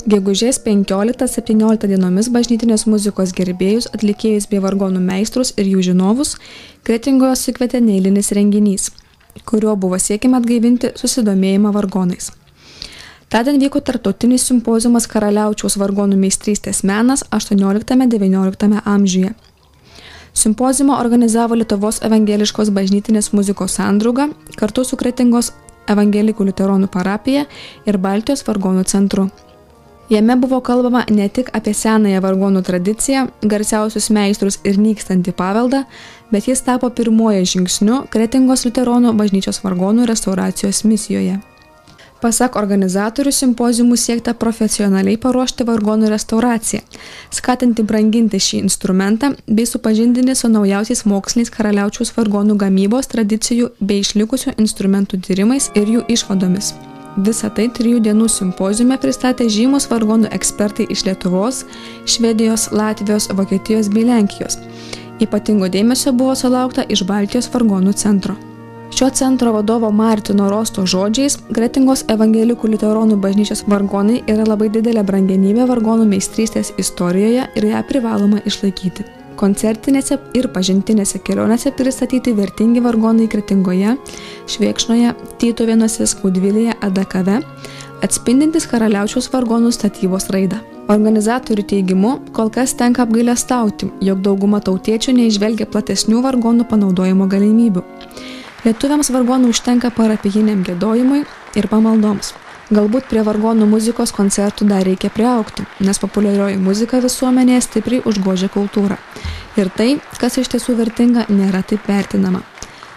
Gegužės 15-17 dienomis bažnytinės muzikos gerbėjus, atlikėjus bei vargonų meistrus ir jų žinovus Kretingoje sukvietė neeilinis renginys, kuriuo buvo siekiama atgaivinti susidomėjimą vargonais. Tądien vyko tarptautinis simpoziumas Karaliaučiaus vargonų meistrystės menas 18–19 amžiuje. Simpoziumą organizavo Lietuvos evangeliškos bažnytinės muzikos sandrauga kartu su Kretingos evangelikų liuteronų parapija ir Baltijos vargonų centru. Jame buvo kalbama ne tik apie senąją vargonų tradiciją, garsiausius meistrus ir nykstantį paveldą, bet jis tapo pirmuoju žingsniu Kretingos liuteronų bažnyčios vargonų restauracijos misijoje. Pasak organizatorių, simpoziumų siekta profesionaliai paruošti vargonų restauraciją, skatinti branginti šį instrumentą bei supažindinti su naujausiais moksliniais Karaliaučiaus vargonų gamybos tradicijų bei išlikusių instrumentų tyrimais ir jų išvadomis. Visą tai 3 dienų simpoziume pristatė žymus vargonų ekspertai iš Lietuvos, Švedijos, Latvijos, Vokietijos bei Lenkijos. Ypatingo dėmesio buvo sulaukta iš Baltijos vargonų centro. Šio centro vadovo Martino Rosto žodžiais, Kretingos evangelikų liuteronų bažnyčios vargonai yra labai didelė brangenybė vargonų meistrystės istorijoje ir ją privaloma išlaikyti. Koncertinėse ir pažintinėse kelionėse pristatyti vertingi vargonai Kretingoje, Švėkšnoje, Tytuvėnuose, Skaudvilėje, Adakave, atspindintis Karaliaučiaus vargonų statybos raidą. Organizatorių teigimu, kol kas tenka apgailestauti, jog dauguma tautiečių neįžvelgia platesnių vargonų panaudojimo galimybių. Lietuviams vargonų užtenka parapijiniam giedojimui ir pamaldoms. Galbūt prie vargonų muzikos koncertų dar reikia priaugti, nes populiarioji muzika visuomenėje stipriai užgožia kultūrą. Ir tai, kas iš tiesų vertinga, nėra taip vertinama.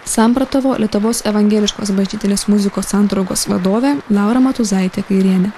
Samprotavo Lietuvos evangeliškos bažnytinės muzikos sandraugos vadovė Laura Matuzaitė Kairienė.